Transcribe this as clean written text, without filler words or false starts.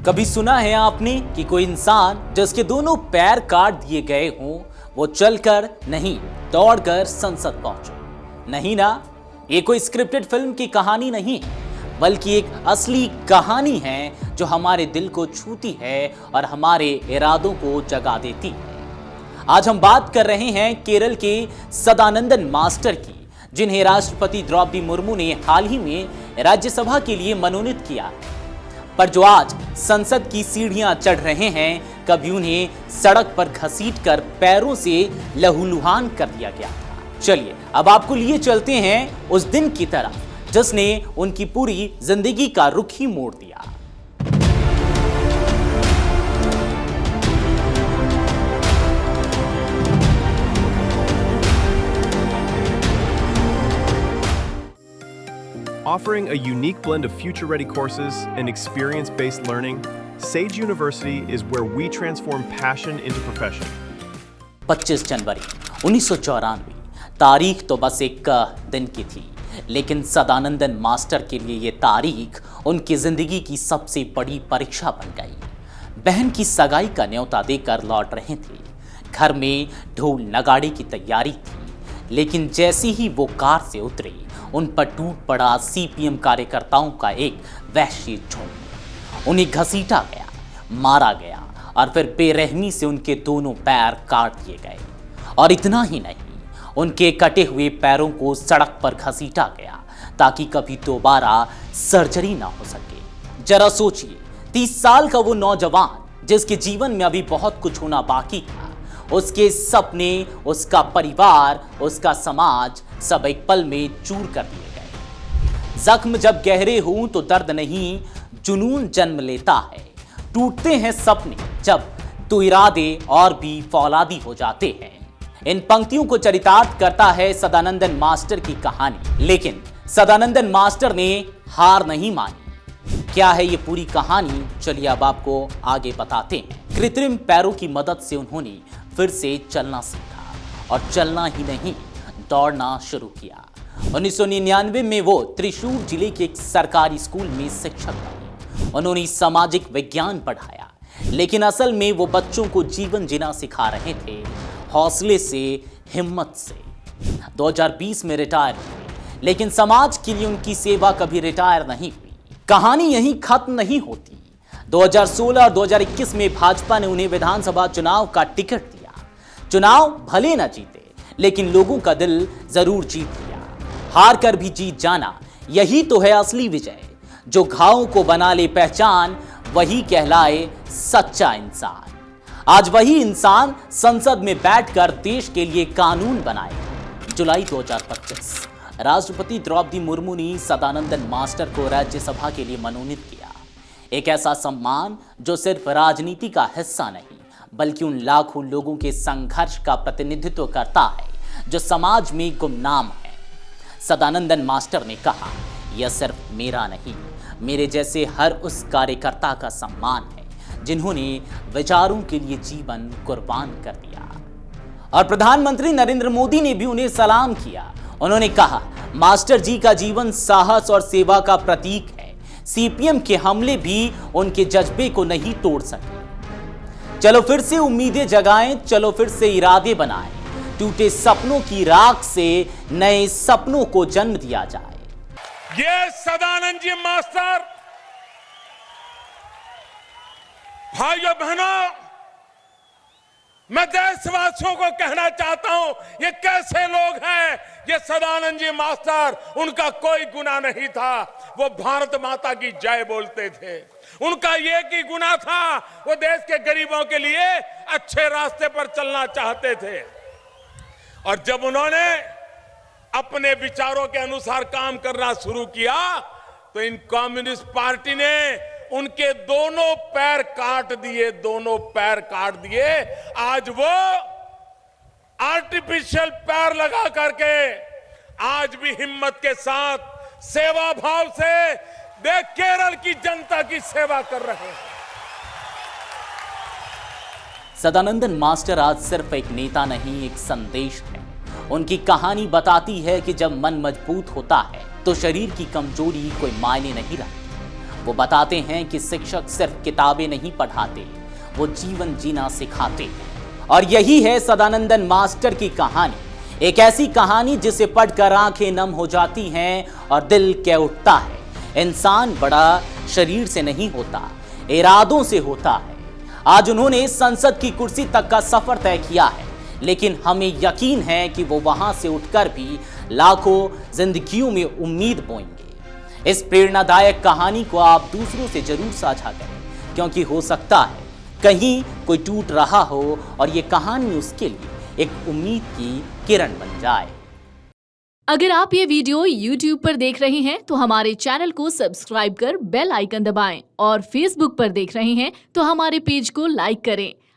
कभी सुना है आपने कि कोई इंसान जिसके दोनों पैर काट दिए गए हों वो चलकर नहीं दौड़कर संसद पहुंचे? नहीं ना, ये कोई स्क्रिप्टेड फिल्म की कहानी नहीं है, बल्कि एक असली कहानी है जो हमारे दिल को छूती है और हमारे इरादों को जगा देती है। आज हम बात कर रहे हैं केरल के सदानंदन मास्टर की, जिन्हें राष्ट्रपति द्रौपदी मुर्मू ने हाल ही में राज्यसभा के लिए मनोनीत किया है, पर जो आज संसद की सीढ़ियां चढ़ रहे हैं, कभी उन्हें सड़क पर घसीटकर पैरों से लहूलुहान कर दिया गया था। चलिए अब आपको लिए चलते हैं उस दिन की तरफ जिसने उनकी पूरी जिंदगी का रुख ही मोड़ दिया। Offering a unique blend of future-ready courses and experience-based learning, Sage University is where we transform passion into profession. 25 जनवरी 1994 तारीख तो बस एक दिन की थी, लेकिन सदानंदन मास्टर के लिए ये तारीख उनकी जिंदगी की सबसे बड़ी परीक्षा बन गई। बहन की सगाई का न्योता देकर लौट रहे थे। घर में ढोल नगाड़े की तैयारी थी, लेकिन जैसे ही वो कार से उतरे, उन पर टूट पड़ा सीपीएम कार्यकर्ताओं का एक वहशी झुंड। उन्हें घसीटा गया, मारा गया और फिर बेरहमी से उनके दोनों पैर काट दिए गए। और इतना ही नहीं, उनके कटे हुए पैरों को सड़क पर घसीटा गया ताकि कभी दोबारा सर्जरी ना हो सके। जरा सोचिए, 30 साल का वो नौजवान जिसके जीवन में अभी बहुत कुछ होना बाकी था, उसके सपने, उसका परिवार, उसका समाज सब एक पल में चूर कर दिए गए। जख्म जब गहरे हों तो दर्द नहीं, जुनून जन्म लेता है। टूटते हैं सपने जब तो इरादे और भी फौलादी हो जाते हैं। इन पंक्तियों को चरितार्थ करता है सदानंदन मास्टर की कहानी, लेकिन सदानंदन मास्टर ने हार नहीं मानी। क्या है ये पूरी कहानी, चलिए अब आपको आगे बताते हैं। कृत्रिम पैरों की मदद से उन्होंने फिर से चलना सीखा और चलना ही नहीं, दौड़ना शुरू किया। 1999 में वो त्रिशूर जिले के एक सरकारी स्कूल में शिक्षक बने। उन्होंने सामाजिक विज्ञान पढ़ाया, लेकिन असल में वो बच्चों को जीवन जीना सिखा रहे थे, हौसले से, हिम्मत से। 2020 में रिटायर हुए, लेकिन समाज के लिए उनकी सेवा कभी रिटायर नहीं हुई। कहानी यहीं खत्म नहीं होती। 2016 और 2021 में भाजपा ने उन्हें विधानसभा चुनाव का टिकट दिया। चुनाव भले न जीते, लेकिन लोगों का दिल जरूर जीत लिया। हार कर भी जीत जाना, यही तो है असली विजय। जो घावों को बना ले पहचान, वही कहलाए सच्चा इंसान। आज वही इंसान संसद में बैठकर देश के लिए कानून बनाए। जुलाई 2025 राष्ट्रपति द्रौपदी मुर्मू ने सदानंदन मास्टर को राज्यसभा के लिए मनोनीत किया। एक ऐसा सम्मान जो सिर्फ राजनीति का हिस्सा नहीं, बल्कि उन लाखों लोगों के संघर्ष का प्रतिनिधित्व करता है जो समाज में गुमनाम है। सदानंदन मास्टर ने कहा, यह सिर्फ मेरा नहीं, मेरे जैसे हर उस कार्यकर्ता का सम्मान है जिन्होंने विचारों के लिए जीवन कुर्बान कर दिया। और प्रधानमंत्री नरेंद्र मोदी ने भी उन्हें सलाम किया। उन्होंने कहा, मास्टर जी का जीवन साहस और सेवा का प्रतीक है। सीपीएम के हमले भी उनके जज्बे को नहीं तोड़ सके। चलो फिर से उम्मीदें जगाएं, चलो फिर से इरादे बनाएं, टूटे सपनों की राख से नए सपनों को जन्म दिया जाए। ये सदानंद जी मास्टर, भाइयों बहनों, मैं देशवासियों को कहना चाहता हूं, ये कैसे लोग हैं? ये सदानंद जी मास्टर, उनका कोई गुनाह नहीं था। वो भारत माता की जय बोलते थे। उनका एक ही गुनाह था, वो देश के गरीबों के लिए अच्छे रास्ते पर चलना चाहते थे। और जब उन्होंने अपने विचारों के अनुसार काम करना शुरू किया, तो इन कम्युनिस्ट पार्टी ने उनके दोनों पैर काट दिए, दोनों पैर काट दिए। आज वो आर्टिफिशियल पैर लगा करके आज भी हिम्मत के साथ, सेवा भाव से वे केरल की जनता की सेवा कर रहे हैं। सदानंदन मास्टर आज सिर्फ एक नेता नहीं, एक संदेश है। उनकी कहानी बताती है कि जब मन मजबूत होता है तो शरीर की कमजोरी कोई मायने नहीं रखती। वो बताते हैं कि शिक्षक सिर्फ किताबें नहीं पढ़ाते, वो जीवन जीना सिखाते हैं। और यही है सदानंदन मास्टर की कहानी, एक ऐसी कहानी जिसे पढ़कर आंखें नम हो जाती हैं और दिल कह उठता है, इंसान बड़ा शरीर से नहीं होता, इरादों से होता है। आज उन्होंने संसद की कुर्सी तक का सफर तय किया है, लेकिन हमें यकीन है कि वो वहां से उठकर भी लाखों जिंदगियों में उम्मीद बोएंगे। इस प्रेरणादायक कहानी को आप दूसरों से जरूर साझा करें, क्योंकि हो सकता है कहीं कोई टूट रहा हो और ये कहानी उसके लिए एक उम्मीद की किरण बन जाए। अगर आप ये वीडियो YouTube पर देख रहे हैं तो हमारे चैनल को सब्सक्राइब कर बेल आइकन दबाएं और Facebook पर देख रहे हैं तो हमारे पेज को लाइक करें।